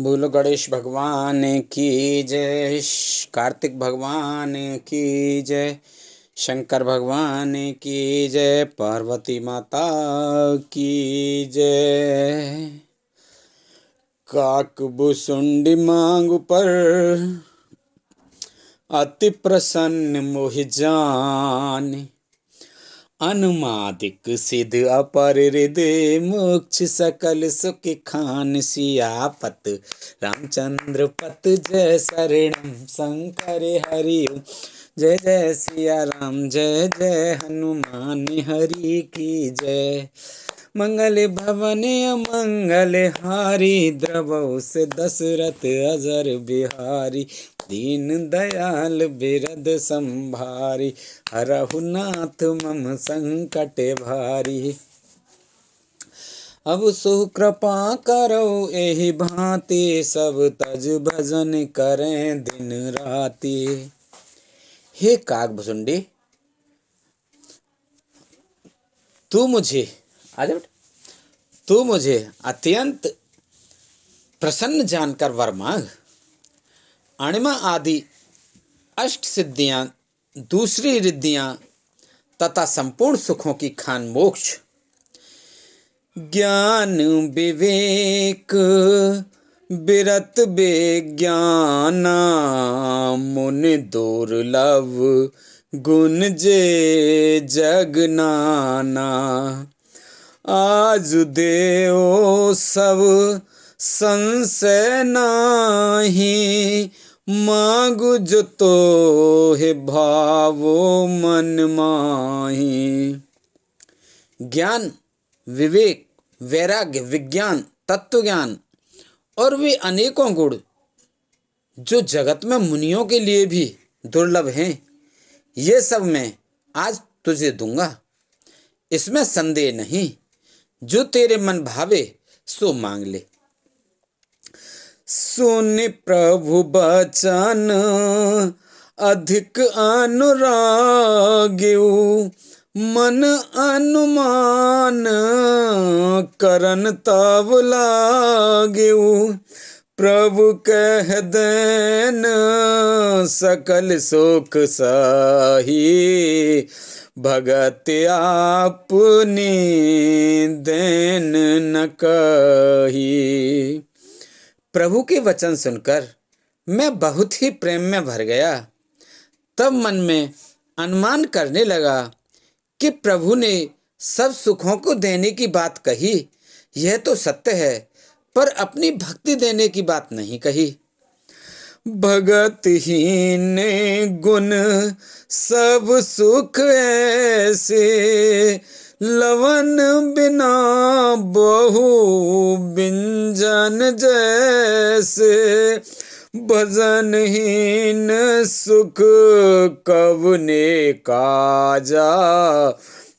बोलो गणेश भगवान की जय, कार्तिक भगवान की जय, शंकर भगवान की जय, पार्वती माता की जय। काकभुसुंडी मांग पर अति प्रसन्न मोहि जान, अनुमादिक सिद्ध अपर हृदय मोक्ष सकल सुख खान। सियापत रामचंद्र पत जय शरणम, शंकर हरि ओम। जय जय सिया राम, जय जय हनुमान हरि की जय। मंगल भवन मंगल हारी, द्रवौ से दशरथ अजर बिहारी। दीन दयाल बिरद संभारी, हरहु नाथ मम संकट भारी। अब सो कृपा करो एहि भांति, सब तज भजन करें दिन राति। हे काकभुसुंडी, तू मुझे आजा बेटा, तू मुझे अत्यंत प्रसन्न जानकर वर मांग। अणिमा आदि अष्ट सिद्धियां, दूसरी रिद्धियां तथा संपूर्ण सुखों की खान मोक्ष। ज्ञान विवेक बिरत बेज्ञाना, मुनि दुर्लभ गुण जे जग नाना। आज देव सब संशय नाही, मांगु जो तो है भावो मन माही। ज्ञान विवेक वैराग्य विज्ञान तत्व ज्ञान और वे अनेकों गुण जो जगत में मुनियों के लिए भी दुर्लभ हैं, ये सब मैं आज तुझे दूंगा, इसमें संदेह नहीं। जो तेरे मन भावे सो मांग ले। सुन प्रभु बचन अधिक अनुराग्यु, मन अनुमान करन तब लाग्यु। प्रभु कह देन सकल सुख सही, भगत आपनी देन न कही। प्रभु के वचन सुनकर मैं बहुत ही प्रेम में भर गया। तब मन में अनुमान करने लगा कि प्रभु ने सब सुखों को देने की बात कही, यह तो सत्य है, पर अपनी भक्ति देने की बात नहीं कही। भगत ही ने गुण सब सुख ऐसे, लवन बिना बहु बिंजन जैसे। भजनहीन सुख कवने काजा,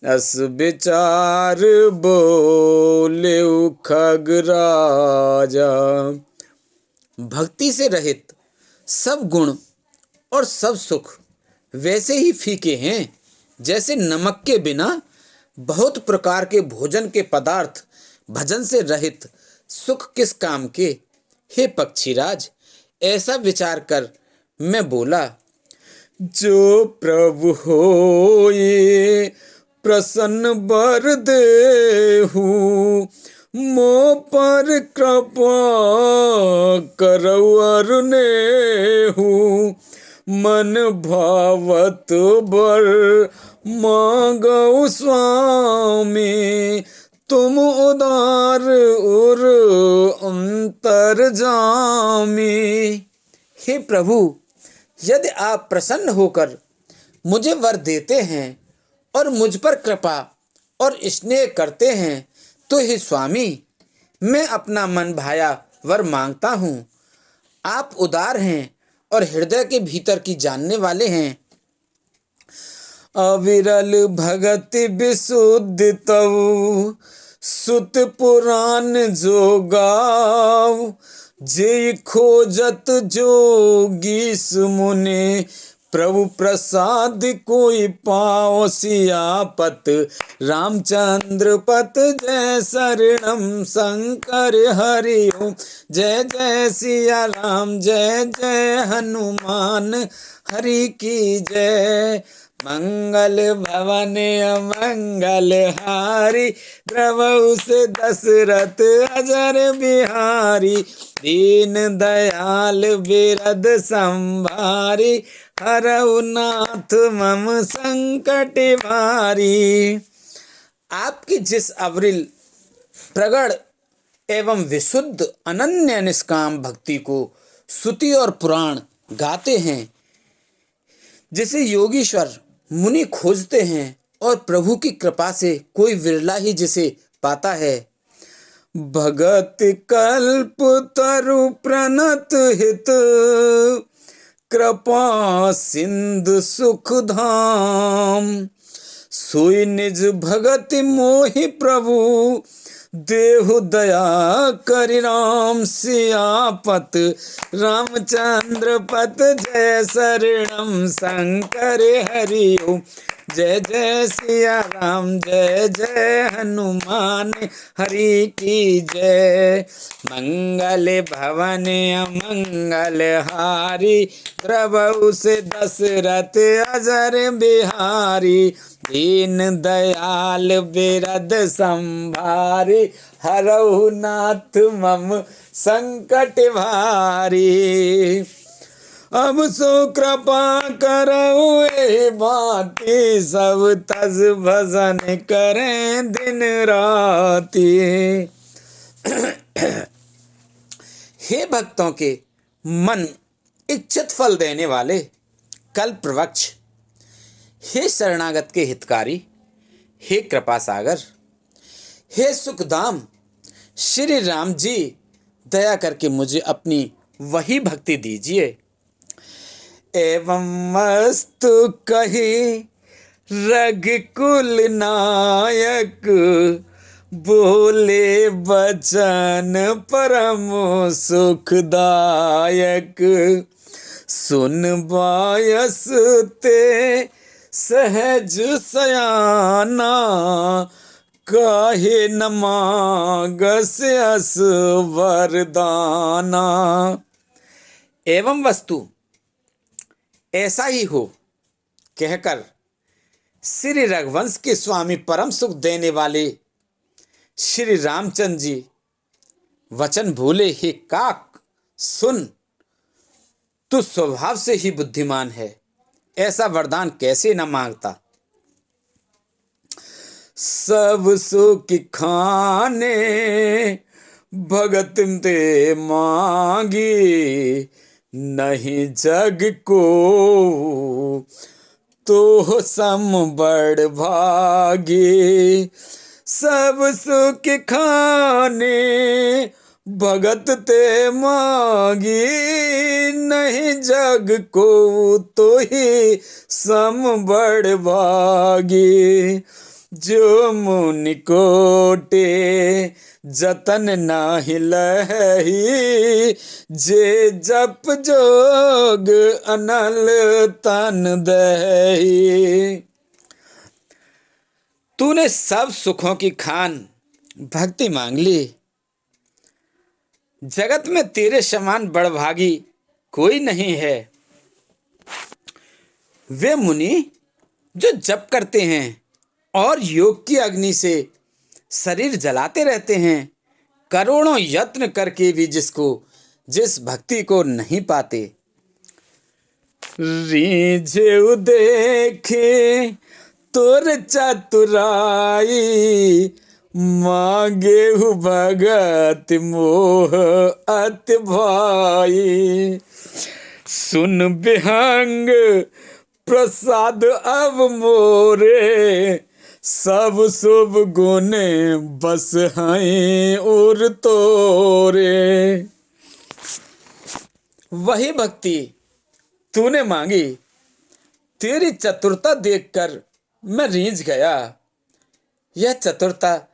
अस विचार बोले खगराजा। भक्ति से रहित सब गुण और सब सुख वैसे ही फीके हैं जैसे नमक के बिना बहुत प्रकार के भोजन के पदार्थ। भजन से रहित सुख किस काम के। हे पक्षीराज, ऐसा विचार कर मैं बोला। जो प्रभु होए प्रसन्न बर देहु, मो पर कृपा करौ अरुनेहु। मन भावत बर मांगौ स्वामी, तुम उदार उर अंतर जामी। हे प्रभु, यदि आप प्रसन्न होकर मुझे वर देते हैं और मुझ पर कृपा और स्नेह करते हैं, तो हे स्वामी, मैं अपना मन भाया वर मांगता हूँ। आप उदार हैं और हृदय के भीतर की जानने वाले हैं। अविरल भगत विशुद्ध तव, सुत पुराण जो गाव। जे खोजत जोगी सुमुने, प्रभु प्रसाद कोई पाओ सियापत, रामचंद्र पत जय शरणम शंकर हरि ओम। जय जय सिया राम जय जय हनुमान हरि की जय। मंगल भवन अमंगल हारी, द्रवहु से दशरथ अजर बिहारी। दीन दयाल बिरद संभारी, हरहु नाथ मम संकट भारी। आपकी जिस अविरल प्रगढ़ एवं विशुद्ध अनन्य निष्काम भक्ति को श्रुति और पुराण गाते हैं, जिसे योगीश्वर मुनि खोजते हैं और प्रभु की कृपा से कोई विरला ही जिसे पाता है। भगत कल्प तरु प्रणत हित, कृपा सिंधु सुख धाम। सोई निज भगत मोहि प्रभु, देहु दया करि राम। सियापत रामचंद्र पत जय शरणम शंकर हरि ओम। जय जय सिया राम जय जय हनुमान हरि की जय। मंगल भवन अमंगल हारी, द्रवहु से दशरथ अजर बिहारी। दीन दयाल बिरद संभारी, हरहु नाथ मम संकट भारी। अब सो कृपा करहु ए बाती, सब तज भजन करें दिन राती। हे भक्तों के मन इच्छित फल देने वाले कल्प वृक्ष, हे शरणागत के हितकारी, हे कृपा सागर, हे सुखधाम, श्री राम जी दया करके मुझे अपनी वही भक्ति दीजिए। एवं मस्तु कही रघुकुल नायक, बोले बचन परम सुखदायक। सुन बायस ते सहज सयाना, काहे न मांगस अस वरदाना। एवं वस्तु ऐसा ही हो कहकर श्री रघुवंश के स्वामी परम सुख देने वाले श्री रामचंद्र जी वचन भूले, हे काक सुन, तू स्वभाव से ही बुद्धिमान है, ऐसा वरदान कैसे न मांगता। सब सुख खाने भगत ते मांगी, नहीं जग को तो सम बड़ भागी। सब सुख खाने भगत ते मांगी, नहीं जग को तो ही सम बड़ भागी। जो मुनि कोटे जतन नाही लही, जे जप जोग अनल तन दही। तूने सब सुखों की खान भक्ति मांग ली, जगत में तेरे समान बड़भागी कोई नहीं है। वे मुनि जो जप करते हैं और योग की अग्नि से शरीर जलाते रहते हैं, करोड़ों यत्न करके भी जिस भक्ति को नहीं पाते। रीझे देखे तोर चतुराई, मांगे हु भगत मोह अति भाई। सुन विहंग प्रसाद अब मोरे, सब शुभ गुण बस हैं और तोरे। वही भक्ति तूने मांगी, तेरी चतुरता देखकर मैं रीझ गया। यह चतुरता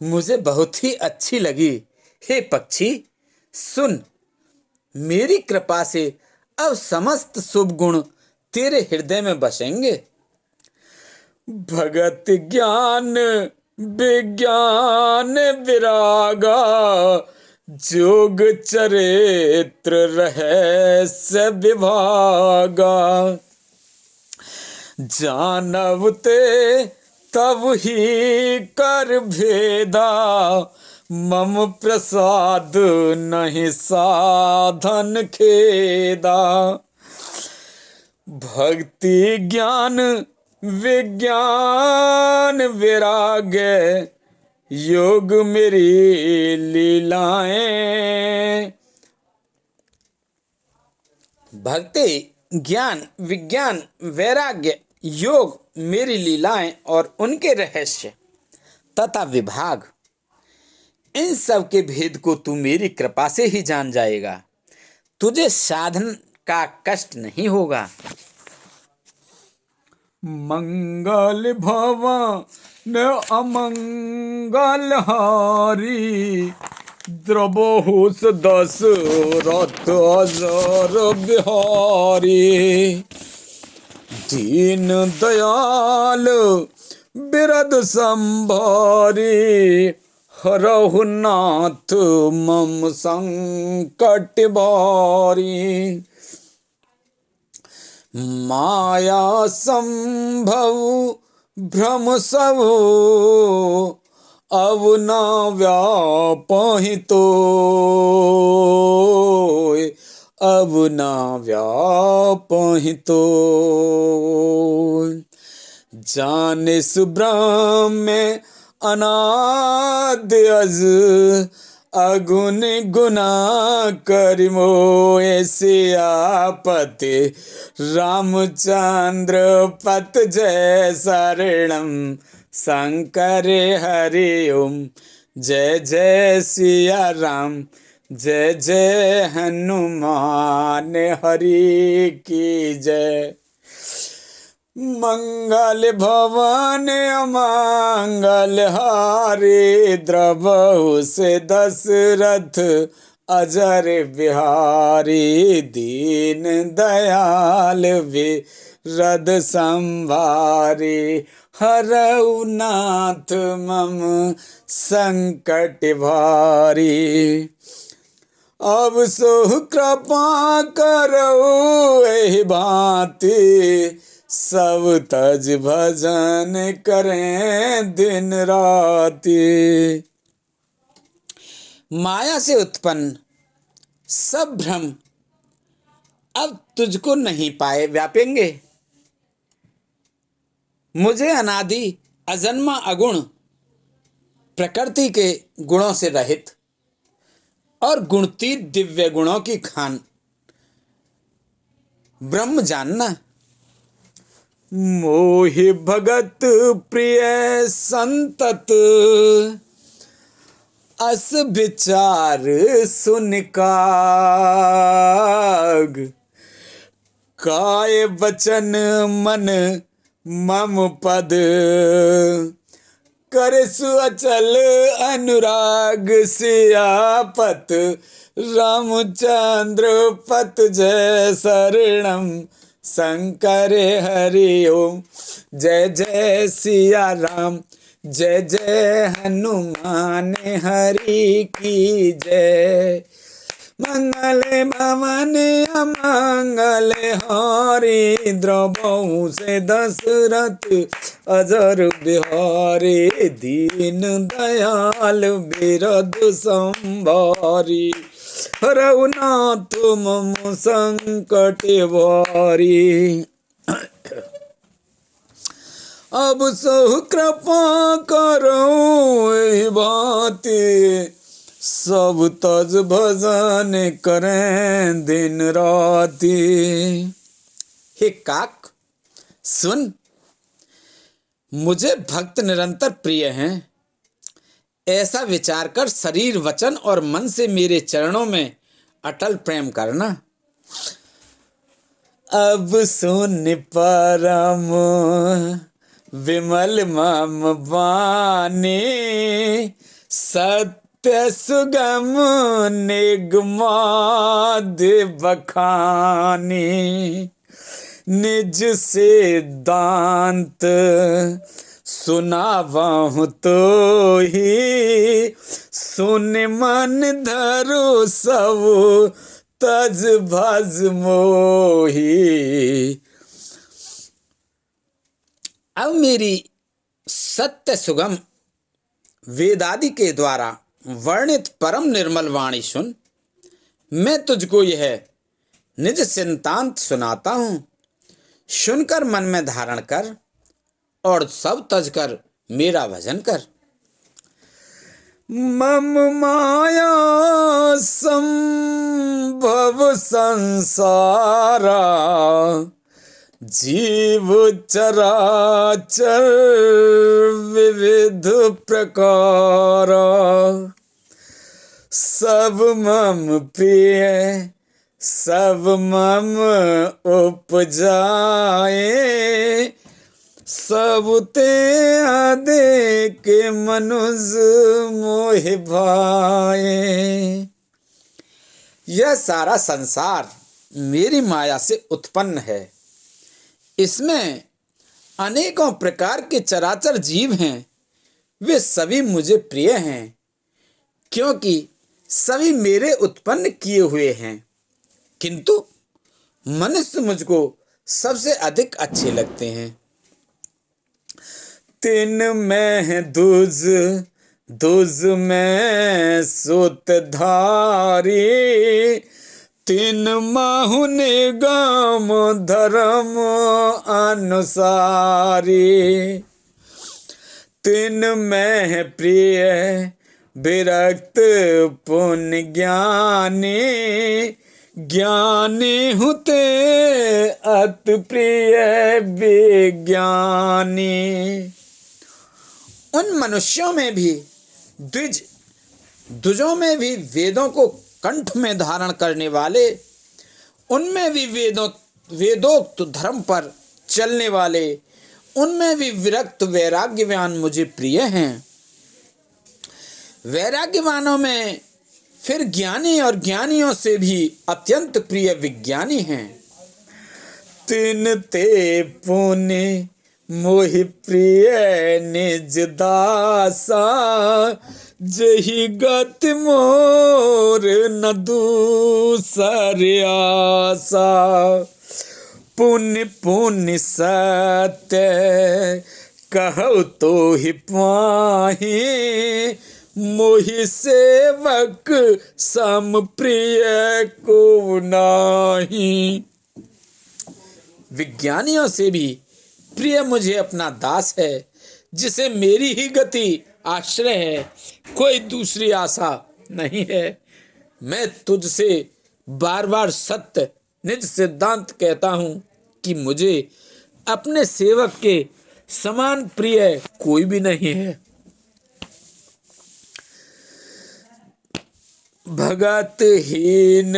मुझे बहुत ही अच्छी लगी। हे पक्षी सुन, मेरी कृपा से अब समस्त शुभ गुण तेरे हृदय में बसेंगे। भगत ज्ञान विज्ञान विरागा, जोग चरित्र रहस्य विभागा। जानवते तब ही कर भेदा, मम प्रसाद नहीं साधन खेदा। भक्ति ज्ञान विज्ञान विराग्य, योग मेरी लीलाएं। भक्ति ज्ञान विज्ञान वैराग्य योग मेरी लीलाएं और उनके रहस्य तथा विभाग, इन सब के भेद को तू मेरी कृपा से ही जान जाएगा। तुझे साधन का कष्ट नहीं होगा। मंगल भवन अमंगल हारी, द्रवहुस दशरथ अजर बिहारी। दीन दयाल बिरद संभारी, हरहु नाथ मम संकट भारी। माया संभव भ्रम सब, अब न व्यापहि तोय, अब न व्यापहि तोय। जाने सुब्रह्म में अनादि अज, अगुन गुना करि मोए सियापति। रामचंद्र पत जय शरणम, शंकर हरि ओम। जय जय सिया राम, जय जय हनुमान हरि की जय। मंगल भवन अमंगल हारी, द्रवहु से दशरथ अजर बिहारी। दीन दयाल विरद संभारी, हरहु नाथ मम संकट भारी। अब सो कृपा करो एहि भांति, सब तज भजन करें दिन राति। माया से उत्पन्न सब भ्रम अब तुझको नहीं पाए व्यापेंगे। मुझे अनादि अजन्मा अगुण प्रकृति के गुणों से रहित और गुणतीत दिव्य गुणों की खान ब्रह्म जानना। मोहि भगत प्रिय संतत, अस विचार सुन काग। काय वचन मन मम पद, कर सुअचल अनुराग। सियापत रामचंद्र पत जय शरणम, शंकर हरि ओम। जय जय सिया राम, जय जय हनुमान हरि की जय। मंगल भवन अमंगल हारी, द्रवहु से दशरथ अजर बिहारी। दीन दयाल बिरद संभारी, हरहु नाथ मम संकट भारी। अब सो कृपा करो एहि भांति, सब तज भजन करें दिन राति। हे काक सुन, मुझे भक्त निरंतर प्रिय हैं, ऐसा विचार कर शरीर वचन और मन से मेरे चरणों में अटल प्रेम करना। अब सुन परम विमल मम वाणी, सत्य सुगम निगमादि बखानी। निज सिद्धांत सुनावहु तो ही, सुन मन धरो सब तज भज मोही। अब मेरी सत्य सुगम वेदादि के द्वारा वर्णित परम निर्मल वाणी सुन। मैं तुझको यह निज सिद्धांत सुनाता हूँ, सुनकर मन में धारण कर और सब तज कर मेरा भजन कर। मम माया संभव संसारा, जीव चराचर विविध प्रकार, सब मम प्रिय सब मम उपजाए, सब ते देख मनुष्य मोह भाए। यह सारा संसार मेरी माया से उत्पन्न है। इसमें अनेकों प्रकार के चराचर जीव हैं। वे सभी मुझे प्रिय हैं, क्योंकि सभी मेरे उत्पन्न किए हुए हैं। किंतु मनुष्य मुझको सबसे अधिक अच्छे लगते हैं। तिन में दुज दुज में सूतधारी, तिन माहु निगम धर्म अनुसारी। तिन में प्रिय विरक्त पुण्य ज्ञानी, ज्ञानी हुते अति प्रिय विज्ञानी। उन मनुष्यों में भी द्विजों में भी वेदों को कंठ में धारण करने वाले, उनमें भी वेदोक्त धर्म पर चलने वाले, उनमें भी विरक्त वैराग्यवान मुझे प्रिय हैं। वैराग्यवानों में फिर ज्ञानी और ज्ञानियों से भी अत्यंत प्रिय विज्ञानी हैं। तिन ते पुण्य मोहि प्रिय निज दासा, जही गति मोर न दूसर आसा। पुण्य पुण्य सत्य कहु तो ही पाही, मोहि सेवक सम प्रिय को नाही। विज्ञानियों से भी प्रिय मुझे अपना दास है, जिसे मेरी ही गति आश्रय है, कोई दूसरी आशा नहीं है। मैं तुझसे बार बार सत्य निज सिद्धांत कहता हूँ कि मुझे अपने सेवक के समान प्रिय कोई भी नहीं है। भगतहीन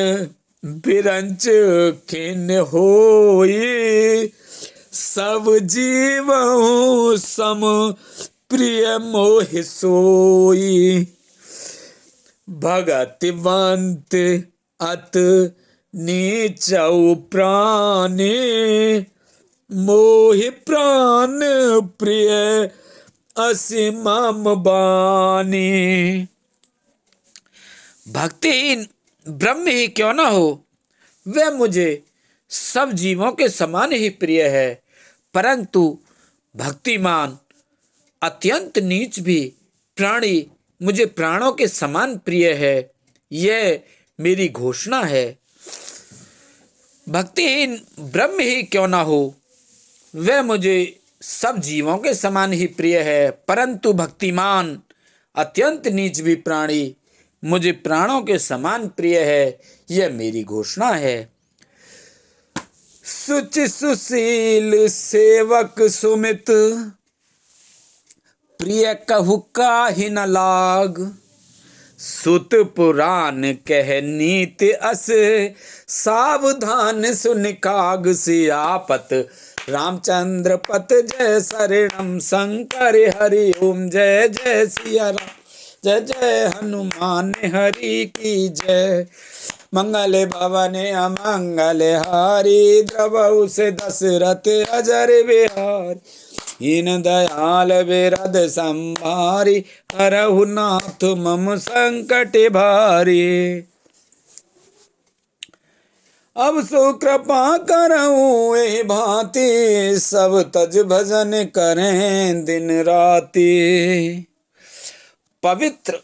बिरंच खिन होई, सब जीवों सम प्रिय मोहि सोई। भगतिवंत अत नीचौ प्राणी, मोहि प्राण प्रिय असीमम बानी। भक्तिहीन ब्रह्म ही क्यों न हो, वह मुझे सब जीवों के समान ही प्रिय है, परंतु भक्तिमान अत्यंत नीच भी प्राणी मुझे प्राणों के समान प्रिय है। यह मेरी घोषणा है। भक्तिहीन ब्रह्म ही क्यों न हो, वह मुझे सब जीवों के समान ही प्रिय है, परंतु भक्तिमान अत्यंत नीच भी प्राणी मुझे प्राणों के समान प्रिय है। यह मेरी घोषणा है। सुचि सुशील सेवक सुमित, प्रिय कहु काहि न लाग। सुत पुराण कह नीति अस, सावधान सुन काग। सियापत रामचंद्र पत जय शरणम शंकर हरि ओम। जय जय सिया राम जय जय हनुमान हरि की जय। मंगल भवने अमंगल हारी, द्रवहु से दशरथ अजर बिहार। दीन दयाल बिरद संभारी, हरहु नाथ मम संकट भारी। अब सो कृपा करऊँ एहि भांति, सब तज भजन करें दिन राति। पवित्र,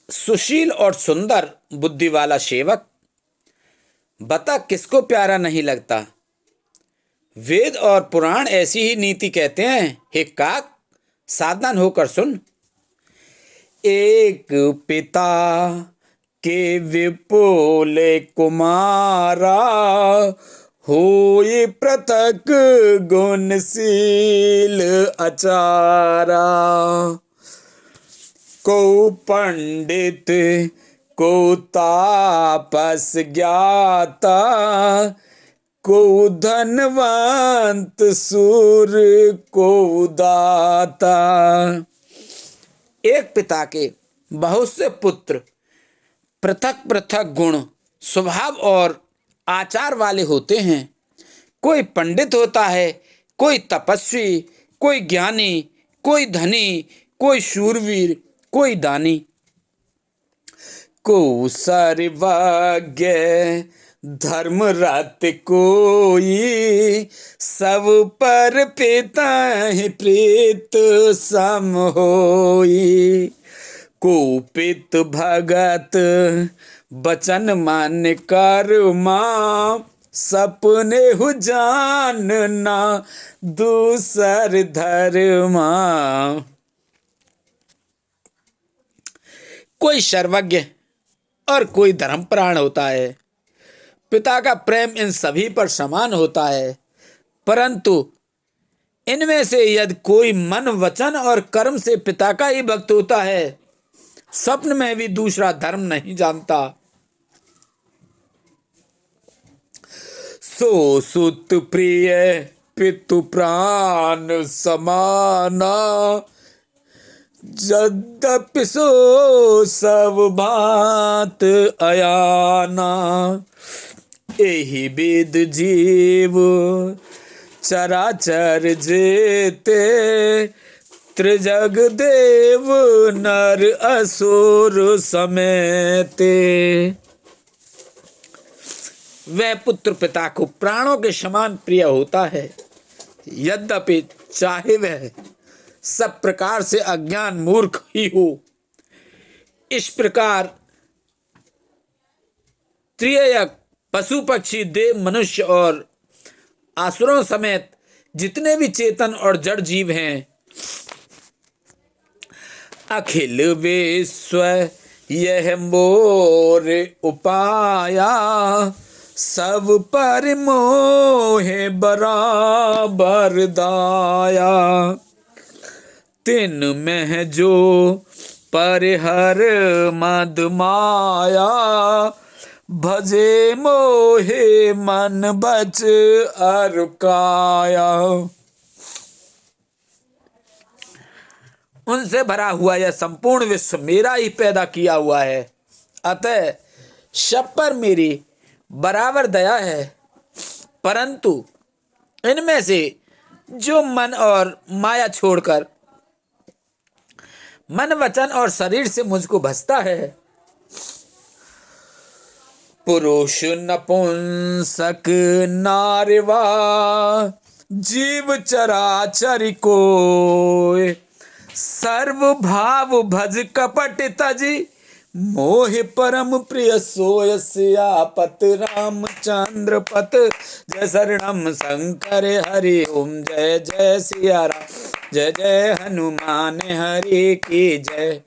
सुशील और सुंदर बुद्धि वाला सेवक, बता किसको प्यारा नहीं लगता। वेद और पुराण ऐसी ही नीति कहते हैं। हे काक, सावधान होकर सुन। एक पिता के विपुल कुमारा, होई पृथक गुणशील आचारा। को पंडित को तापस ज्ञाता, को धनवंत सूर को दाता। एक पिता के बहुत से पुत्र पृथक पृथक गुण, स्वभाव और आचार वाले होते हैं। कोई पंडित होता है, कोई तपस्वी, कोई ज्ञानी, कोई धनी, कोई शूरवीर, कोई दानी। को सर्वज्ञ धर्मरत कोई, सब पर पिता प्रीत सम होई। कुपित भगत बचन मान कर्मा, सपने हु जानना दूसर धर्मा। कोई सर्वज्ञ और कोई धर्मपरायण होता है। पिता का प्रेम इन सभी पर समान होता है, परंतु इनमें से यदि कोई मन, वचन और कर्म से पिता का ही भक्त होता है, स्वप्न में भी दूसरा धर्म नहीं जानता। सो सुत प्रिय पितु प्राण समाना, यद्यपि सो सब भांत अयाना। एहि विद जीव चराचर जेते, त्रिजग देव नर असुर समेते। वह पुत्र पिता को प्राणों के समान प्रिय होता है, यद्यपि चाहे वह सब प्रकार से अज्ञान मूर्ख ही हो। इस प्रकार त्रियक पशु पक्षी देव मनुष्य और आसुरों समेत जितने भी चेतन और जड़ जीव हैं, अखिल विश्व यह मोर उपाया, सब पर मोहे बराबर दाया। तिन में जो परिहर मद माया, भजे मोहे मन बच अर काया। उनसे भरा हुआ यह संपूर्ण विश्व मेरा ही पैदा किया हुआ है, अतः सब पर मेरी बराबर दया है। परंतु इनमें से जो मन और माया छोड़कर मन, वचन और शरीर से मुझको भजता है, पुरुष नपुंसक नारवा, जीव चराचर को, सर्व भाव भज कपट तजी, मोहि परम प्रिय सोय सियापत। रामचंद्र पत जय शरणम शंकर हरि ओम। जय जय सिया राम, जय जय हनुमान हरि की जय।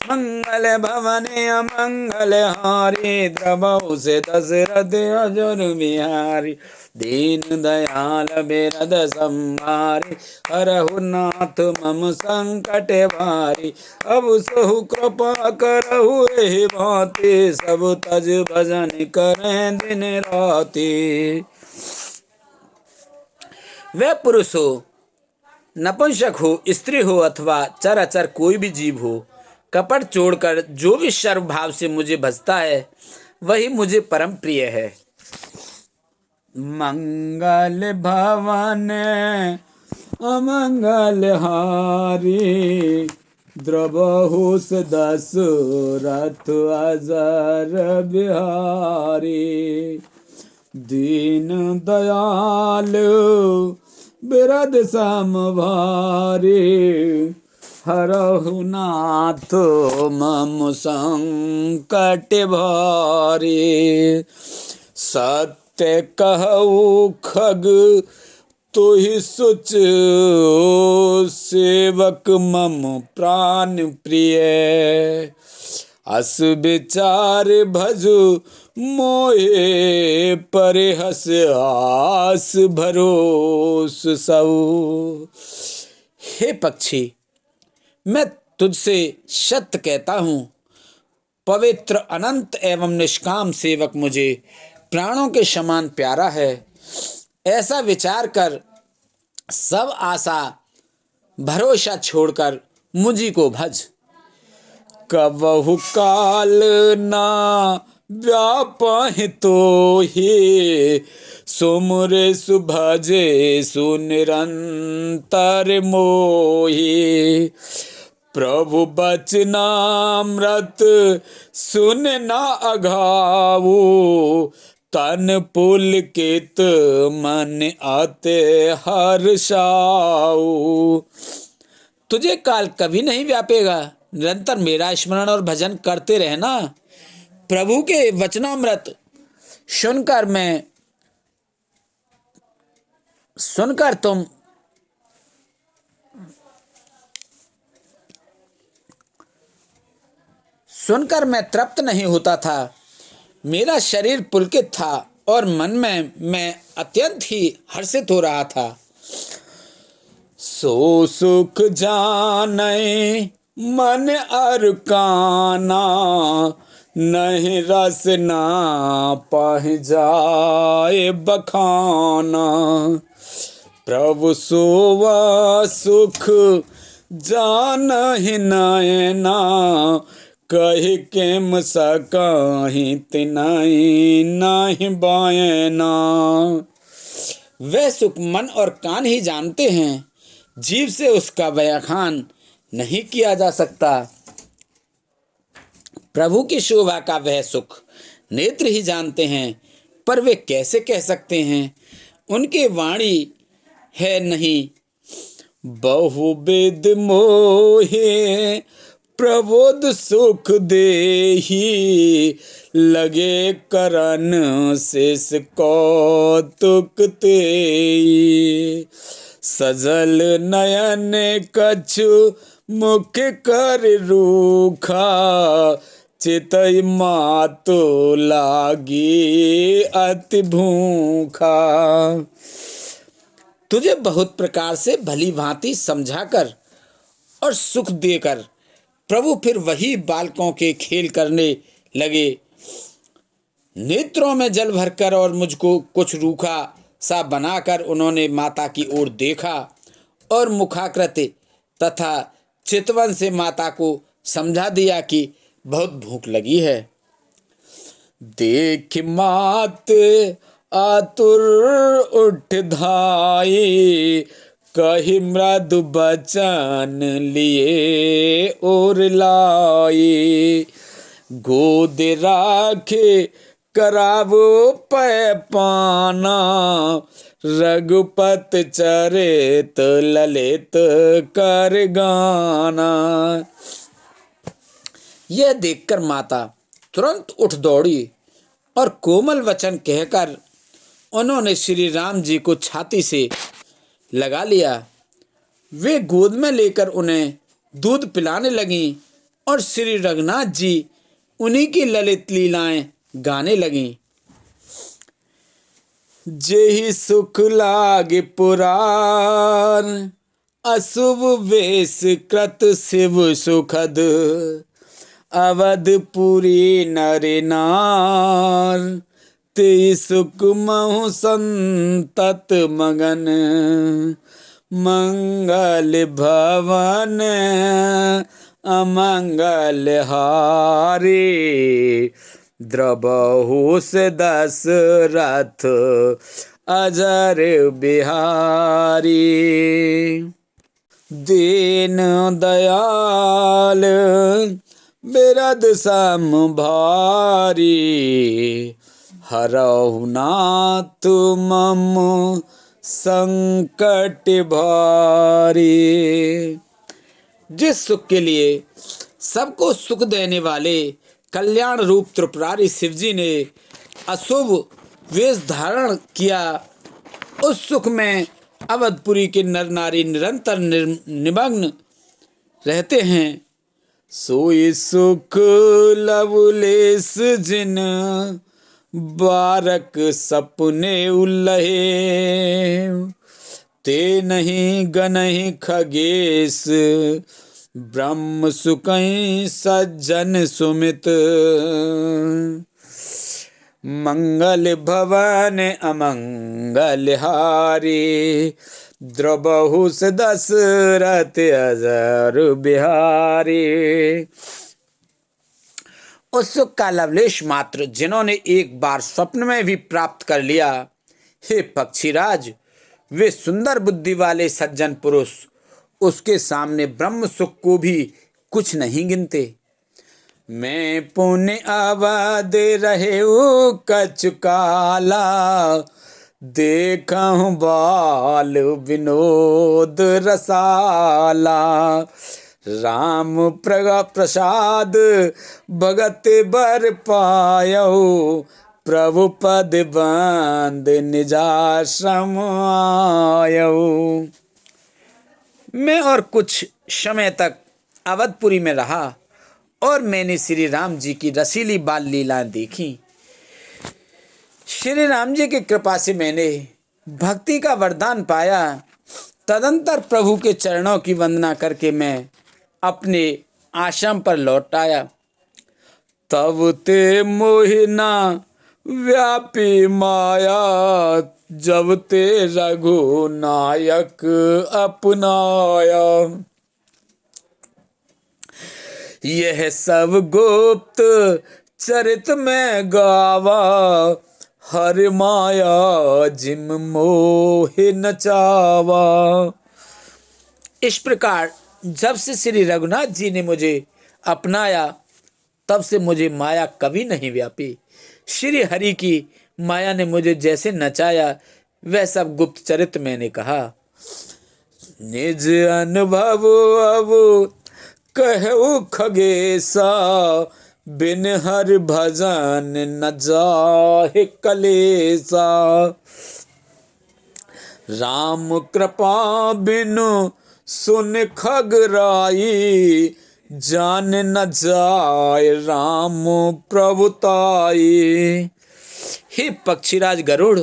मंगल भवने अमंगल हारी, द्रवहु से दशरथ अजर बिहारी। दीन दयाल बिरद संभारी, हरहु नाथ मम संकट भारी। अब सहु कृपा करहु एहि भांति, सब तज भजन करें दिन राति। वह पुरुष हो, नपुंसक हो, स्त्री हो अथवा चराचर कोई भी जीव हो, कपट छोड़कर जो भी सर्वभाव से मुझे भजता है, वही मुझे परम प्रिय है। मंगल भवन अमंगल हारी, द्रवहु दशरथ अजर बिहारी। दीन दयाल बिरद समभारी, हरहु नाथ मम संकट भारी। सत्य कहु खग तुहि सुच, सेवक मम प्राण प्रिय। अस विचार भजु मोहे, परिहस आस भरोस सऊ। हे पक्षी, मैं तुझसे सत्य कहता हूँ, पवित्र अनंत एवं निष्काम सेवक मुझे प्राणों के समान प्यारा है। ऐसा विचार कर सब आशा भरोसा छोड़कर मुझी को भज। कबहु काल ना व्यापहि तोहि, सुमिरे सुभजे सुनिरंतर मोहि। प्रभु बचनामृत सुन न अघाऊ, तन पुलकित मन आते हर्षाऊ। तुझे काल कभी नहीं व्यापेगा, निरंतर मेरा स्मरण और भजन करते रहना। प्रभु के वचनामृत सुनकर मैं तृप्त नहीं होता था। मेरा शरीर पुलकित था और मन में मैं अत्यंत ही हर्षित हो रहा था। सो सुख जानै मन अर काना, नहीं रस ना पह जाए बखाना। प्रभु सोवा सुख जानहि नैना, कहि केम सकाहि तिनाहि नाही बायना। वह सुख मन और कान ही जानते हैं, जीव से उसका बयान नहीं किया जा सकता। प्रभु की शोभा का वह सुख नेत्र ही जानते हैं, पर वे कैसे कह सकते हैं, उनके वाणी है नहीं। बहुविध मोहे प्रबोध सुख देहि, लगे करन शेष कौतुक तेहि। सजल नयन कछु मुख कर रूखा, चितई मातो लागी अति भूखा। तुझे बहुत प्रकार से भली भांति समझाकर और सुख देकर प्रभु फिर वही बालकों के खेल करने लगे। नेत्रों में जल भरकर और मुझको कुछ रूखा सा बनाकर उन्होंने माता की ओर देखा और मुखाकृति तथा चितवन से माता को समझा दिया कि बहुत भूख लगी है। देख मात आतुर उठ धाई, कही मृदु बचन लिए और लाई। गोद राखे करावो पै पाना, रघुपत चरित ललित कर गाना। यह देखकर माता तुरंत उठ दौड़ी और कोमल वचन कहकर उन्होंने श्री राम जी को छाती से लगा लिया। वे गोद में लेकर उन्हें दूध पिलाने लगीं और श्री रघुनाथ जी उन्हीं की ललित लीलाएं गाने लगीं। जेहि सुख लागे पुरार, अशुभ वेश कृत शिव सुखद। अवधपुरी नर नार, ते सुख महु संतत मगन। मंगल भवन अमंगल हारे, द्रबहु से दशरथ अजर बिहारी। दीन दयाल बिरद सम भारी, हरहु नाथ मम संकट भारी। जिस सुख के लिए सबको सुख देने वाले कल्याण रूप त्रिपुरारी शिवजी ने अशुभ वेश धारण किया, उस सुख में अवधपुरी के नर नारी निरंतर निमग्न रहते हैं। सोई सुख लवलेस जिन बारक सपने उल्लहे, ते नहीं गनहि खगेश ब्रह्म सुकहि सज्जन सुमित। मंगल भवन अमंगल हारी, द्रबहु से दशरथ अजर बिहारी। उस सुख का लवलेश मात्र जिन्होंने एक बार स्वप्न में भी प्राप्त कर लिया, हे पक्षीराज, वे सुंदर बुद्धि वाले सज्जन पुरुष उसके सामने ब्रह्म सुख को भी कुछ नहीं गिनते। मैं पुण्य अवध रहे कछु काला, देखहु बाल विनोद रसाला। राम प्रसाद भगत बर पायो, प्रभु पद बंद निजाश्रम आयो। मैं और कुछ समय तक अवधपुरी में रहा और मैंने श्री राम जी की रसीली बाल लीलाएं देखी। श्री राम जी की कृपा से मैंने भक्ति का वरदान पाया। तदंतर प्रभु के चरणों की वंदना करके मैं अपने आश्रम पर लौट आया। तब ते मोहिना व्यापी माया, जब ते रघुनायक अपनाया। यह सब गुप्त चरित में गावा, हर माया जिम मोह नचावा। इस प्रकार जब से श्री रघुनाथ जी ने मुझे अपनाया, तब से मुझे माया कभी नहीं व्यापी। श्री हरि की माया ने मुझे जैसे नचाया, वह सब गुप्त चरित्र मैंने कहा। निज अनुभव अब कहु खगेसा, बिन हर भजन न जाहे कलेसा। राम कृपा बिनु सुन खगराई, जान न जाय राम प्रभुताई। हे पक्षीराज गरुड़,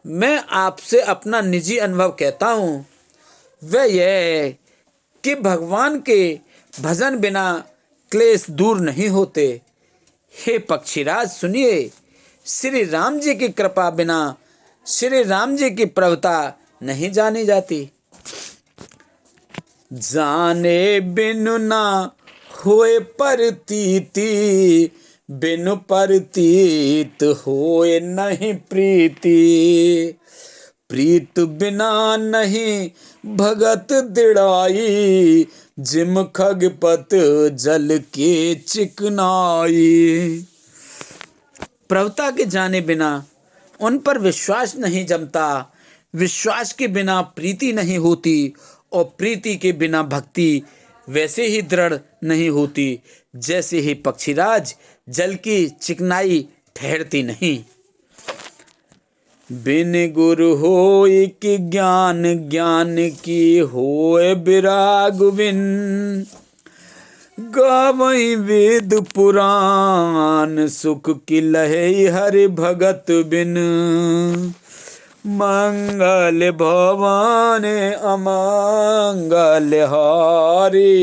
मैं आपसे अपना निजी अनुभव कहता हूँ। वह यह है कि भगवान के भजन बिना क्लेश दूर नहीं होते। हे पक्षीराज सुनिए, श्री राम जी की कृपा बिना श्री राम जी की प्रभुता नहीं जानी जाती। जाने बिनु ना होए परतीति, बिनु परतीत होए नहीं प्रीति। प्रीत बिना नहीं भगत दृढ़ाई, जिम खगपत जल के चिकनाई। प्रभुता के जाने बिना उन पर विश्वास नहीं जमता, विश्वास के बिना प्रीति नहीं होती और प्रीति के बिना भक्ति वैसे ही दृढ़ नहीं होती जैसे ही पक्षीराज जल की चिकनाई ठहरती नहीं। बिन गुरु होय कि ज्ञान, ज्ञान की होय विराग बिन। गावई वेद पुराण, सुख की लहै हरि भगत बिन। मंगल भवन अमंगल हारी,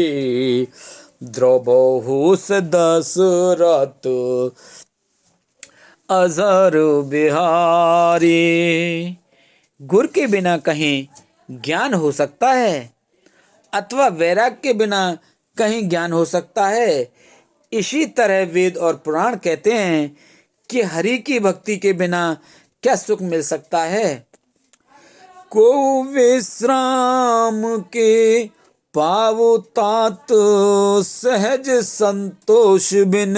द्रबहु से दशरथ अजर बिहारी। गुर के बिना कहीं ज्ञान हो सकता है अथवा वैराग के बिना कहीं ज्ञान हो सकता है। इसी तरह वेद और पुराण कहते हैं कि हरि की भक्ति के बिना क्या सुख मिल सकता है। को विश्राम के पावो तात, सहज संतोष बिन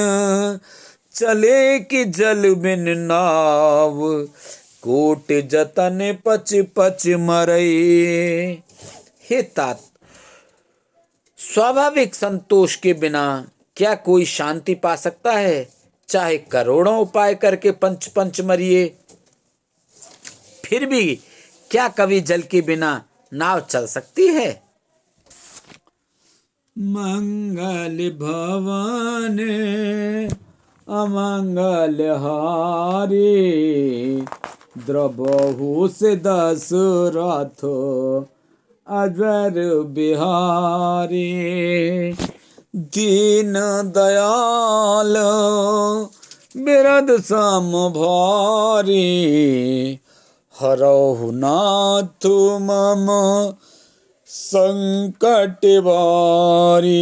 चले कि जल बिन नाव, कोट जतन पच पच मरई। हे तात, स्वाभाविक संतोष के बिना क्या कोई शांति पा सकता है? चाहे करोड़ों उपाय करके पंच पंच मरिए, फिर भी क्या कभी जल के बिना नाव चल सकती है? मंगल भवन अमंगल हारी, द्रबहु से दशरथ अजर बिहारी। दीन दयाल बिरद सम भारी, हरहु नाथ मम संकट बारी।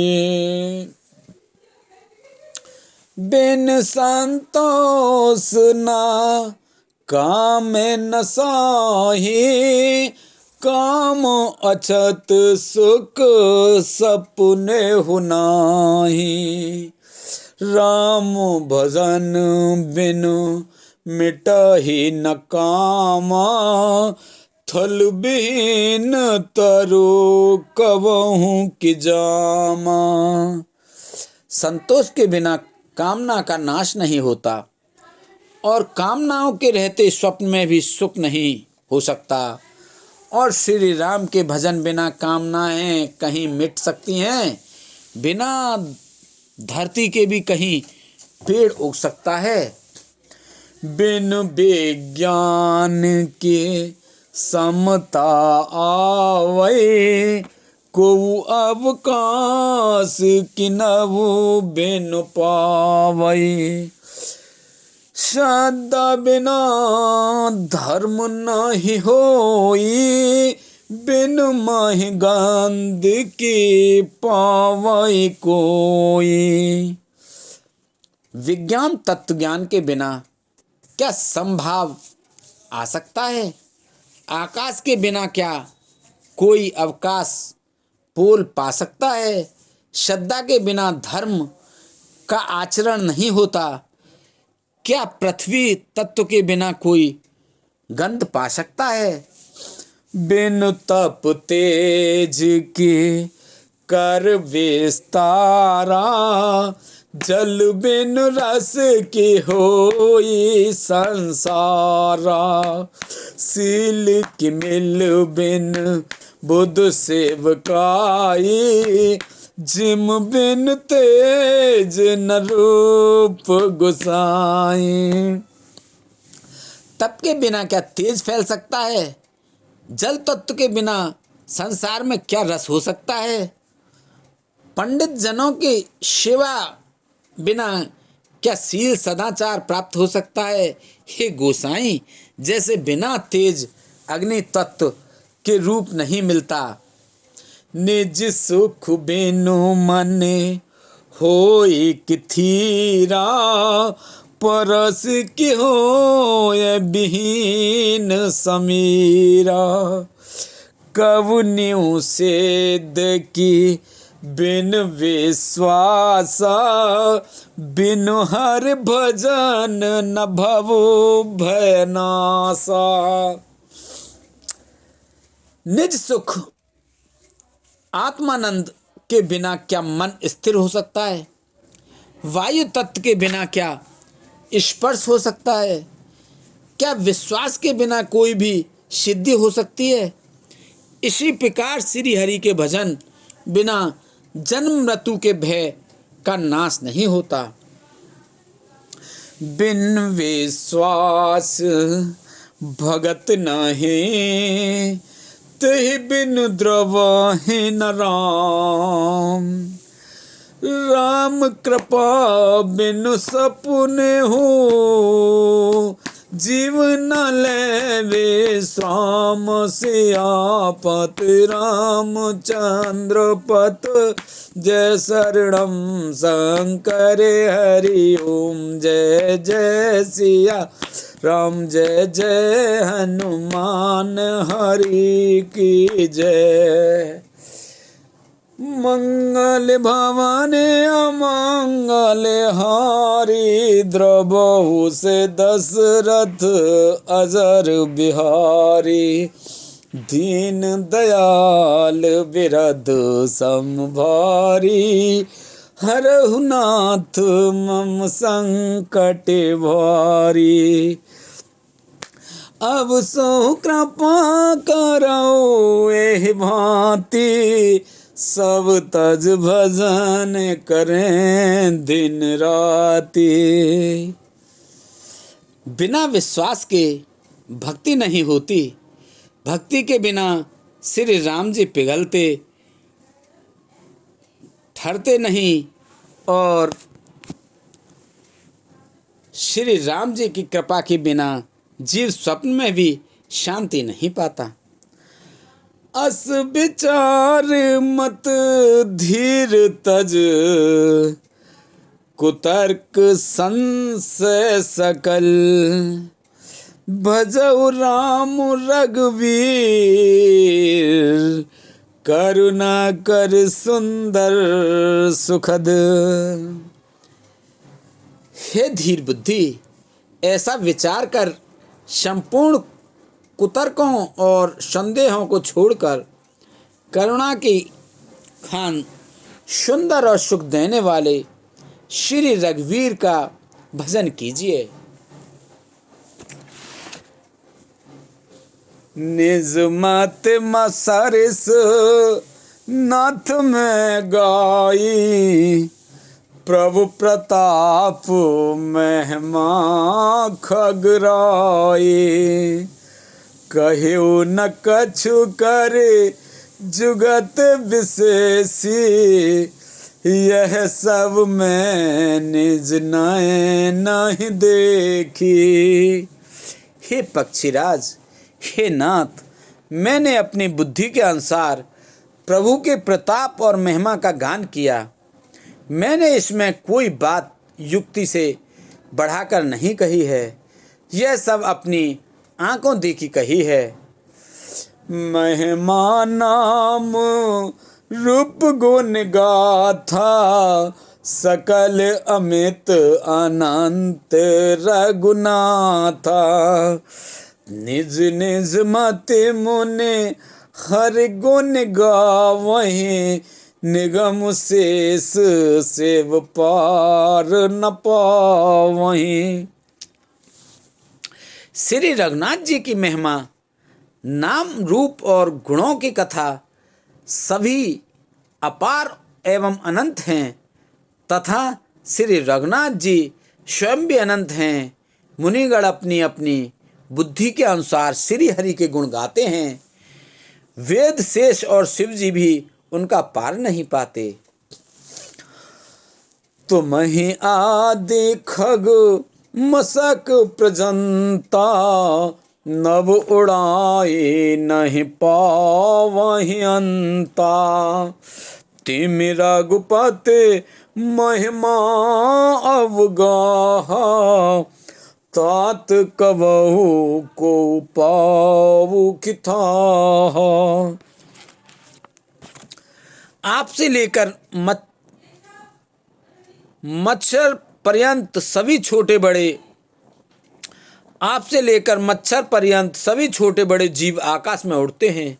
बिन संतोष ना काम न साही, काम अछत सुख सपने हुनाही। राम भजन बिनु मिटहि न कामा, थल बिन तरु कबहु कि जामा। संतोष के बिना कामना का नाश नहीं होता और कामनाओं के रहते स्वप्न में भी सुख नहीं हो सकता। और श्री राम के भजन बिना कामनाएं कहीं मिट सकती हैं? बिना धरती के भी कहीं पेड़ उग सकता है? बिन विज्ञान के समता आवै, को अवकाश किनहु बिन पावै। श्रद्धा बिना धर्म नहीं होई, बिन माहि गंध के पावै कोई। विज्ञान तत्व ज्ञान के बिना क्या संभाव आ सकता है? आकाश के बिना क्या कोई अवकाश पोल पा सकता है? श्रद्धा के बिना धर्म का आचरण नहीं होता। क्या पृथ्वी तत्व के बिना कोई गंध पा सकता है? बिन तप तेज के कर विस्तारा, जल बिन रस के होई संसारा। सील की मिल बिन बुध सेवकाई, जिम बिन तेज न रूप गुसाई। तप के बिना क्या तेज फैल सकता है? जल तत्व के बिना संसार में क्या रस हो सकता है? पंडित जनों की सेवा बिना क्या शील सदाचार प्राप्त हो सकता है? हे गोसाई, जैसे बिना तेज अग्नि तत्व के रूप नहीं मिलता। निज सुख बिनु मन होई किथीरा, परस की होय बिहीन समीरा। कवन्यु सेद की बिन विश्वासा, बिनु हर भजन न भवो भयनासा। निज सुख आत्मानंद के बिना क्या मन स्थिर हो सकता है? वायु तत्व के बिना क्या स्पर्श हो सकता है? क्या विश्वास के बिना कोई भी सिद्धि हो सकती है? इसी प्रकार श्री हरि के भजन बिना जन्म मृत्यु के भय का नाश नहीं होता। बिन विश्वास भगत नहीं, तहि बिन द्रवहि न राम। राम कृपा बिनु सपुने हो, जीव न ले विश्राम सियापत रामचंद्र पत जय शरणम शंकर हरि ओम जय जय सिया राम जय जय हनुमान हरि की जय। मंगल भवन अमंगल हारी द्रबहु से दशरथ अजर बिहारी दीन दयाल बिरद संभारी हरहु नाथ मम संकट भारी। अब सो कृपा करो एहि भांति सब तज भजन करें दिन राति। बिना विश्वास के भक्ति नहीं होती, भक्ति के बिना श्री राम जी पिघलते ठहरते नहीं और श्री राम जी की कृपा के बिना जीव स्वप्न में भी शांति नहीं पाता। अस विचार मत धीर तज कुतर्क संशय सकल भजऊ राम रघुवीर करुणा कर सुंदर सुखद। हे धीर बुद्धि, ऐसा विचार कर संपूर्ण कुतर्कों और संदेहों को छोड़कर करुणा की खान सुंदर और सुख देने वाले श्री रघुवीर का भजन कीजिए। निज मत मसरिस नाथ में गाई प्रभु प्रताप महिमा खगराई कहियो न कछु करे जुगत विशेषी यह सब मैं निज नयन नहीं देखी। हे पक्षीराज, हे नाथ, मैंने अपनी बुद्धि के अनुसार प्रभु के प्रताप और महिमा का गान किया। मैंने इसमें कोई बात युक्ति से बढ़ाकर नहीं कही है, यह सब अपनी आंखों देखी कही है। महिमा नाम रूप गुण गाथा सकल अमित अनंत रघुनाथा निज निज मति मुने हर गुण गावहीं निगम शेष सेव पार न पावहीं। श्री रघुनाथ जी की महिमा, नाम रूप और गुणों की कथा सभी अपार एवं अनंत हैं तथा श्री रघुनाथ जी स्वयं भी अनंत हैं। मुनिगण अपनी अपनी बुद्धि के अनुसार श्री हरि के गुण गाते हैं। वेद शेष और शिव जी भी उनका पार नहीं पाते। तुम ही आदि खग मसक प्रजंता नभ उड़ाए नहीं पावहीं अंता तिम रघुपति महिमा अवगाहा तात कबहु को पावु किताहा। आपसे लेकर मच्छर पर्यंत सभी छोटे बड़े आपसे लेकर मच्छर पर्यंत सभी छोटे बड़े जीव आकाश में उड़ते हैं,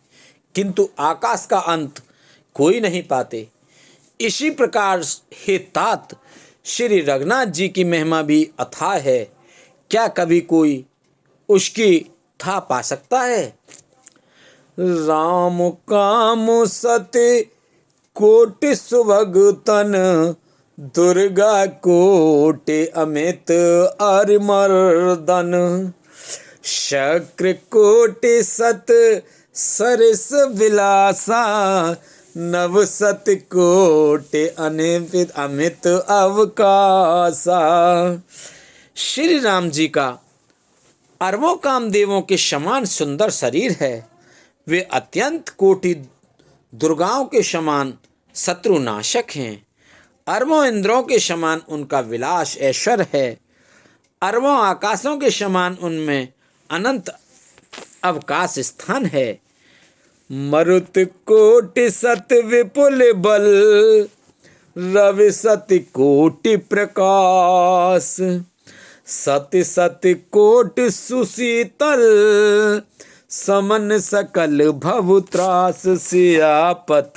किंतु आकाश का अंत कोई नहीं पाते। इसी प्रकार हे तात, श्री रघुनाथ जी की महिमा भी अथाह है, क्या कभी कोई उसकी था पा सकता है। राम काम सत्य कोटि सुभग तन दुर्गा कोटि अमित अरिमर्दन शक्र कोटि सत सरस विलासा नव सत कोटि अनिपित अमित अवकाशा। श्री राम जी का अरबों कामदेवों के समान सुंदर शरीर है। वे अत्यंत कोटि दुर्गाओं के समान शत्रुनाशक हैं। अरबों इंद्रों के समान उनका विलास ऐश्वर्य है। अरबों आकाशों के समान उनमें अनंत अवकाश स्थान है। मरुत कोटि सत विपुल बल, रवि सति कोटि प्रकाश, सति सति कोटि सुशीतल, समन सकल भव त्रास। सियापत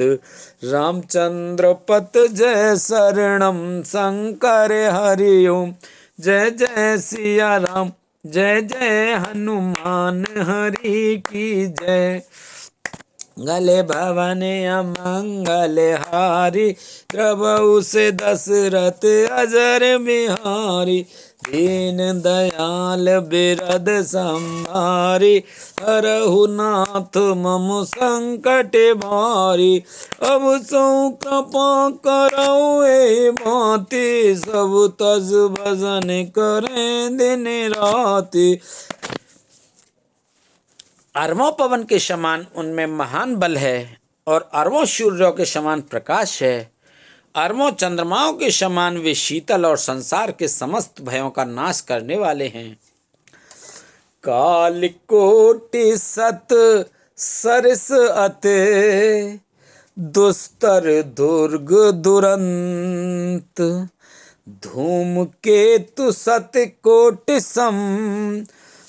रामचंद्र पत जय शरणम शंकर हरि ओम। जय जय सिया राम, जय जय हनुमान हरि की जय। गले भवन अमंगल हारी, द्रवहु से दशरथ अजर बिहारी। दीन दयाल बिरद संहारी, हरहु नाथ मम संकट भारी। अब सौ कृपा करौ ए भांति, सब तज भजन करें दिन राति। अरबों पवन के समान उनमें महान बल है और अरबों सूर्यों के समान प्रकाश है। अरबों चंद्रमाओं के समान वे शीतल और संसार के समस्त भयों का नाश करने वाले हैं। काल कोटि सत सरस अते, दुस्तर दुर्ग दुरंत। धूम केतु सत कोटि सम,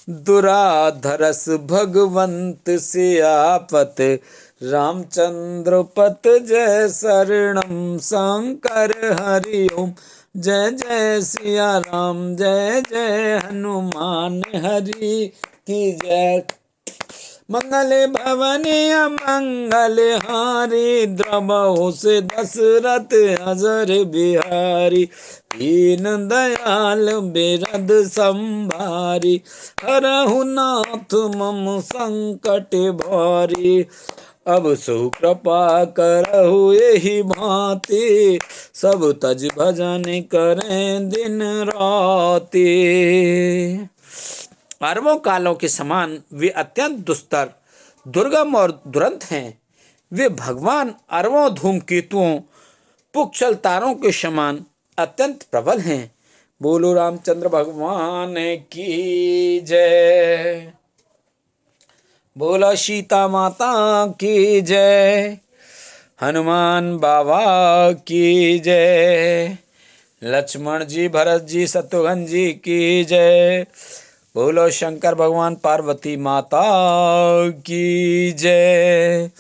दुराधरस भगवंत। सियापत रामचंद्र पत जय शरणम शंकर हरि ओम। जय जय सिया राम, जय जय हनुमान हरि की जय। मंगल भवन अमंगल हारी, द्रवहु से दशरथ अजर बिहारी। दीन दयाल बिरद संभारी, हरहु नाथ मम संकट भारी। अब सु कृपा करहु एहि भांति, सब तज भजन करें दिन राति। अरबों कालों के समान वे अत्यंत दुस्तर, दुर्गम और दुरंत हैं। वे भगवान अरबों धूमकेतुओं, पुच्छल तारों के समान अत्यंत प्रबल हैं। बोलो रामचंद्र भगवान की जय। बोलो सीता माता की जय। हनुमान बाबा की जय। लक्ष्मण जी, भरत जी, शत्रुघ्न जी की जय। बोलो शंकर भगवान पार्वती माता की जय।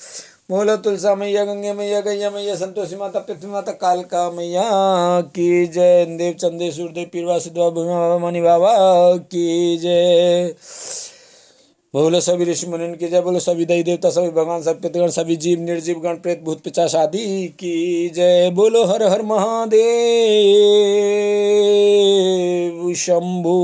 बोलो तुलसा मैया, गंगे मैया, गैया मैया, संतोषी माता, पृथ्वी माता, कालका मैया की जय। देव चंदे सूर्यदेव पीरवा सिद्धवा भूमा बाबा मणि बाबा की जय। बोलो सभी ऋषि मुनि की जय। बोलो सभी देवी देवता, सभी भगवान, सब पितृगण, सभी जीव निर्जीव गण, प्रेत भूत पिशाच आदि की जय। बोलो हर हर महादेव शंभू।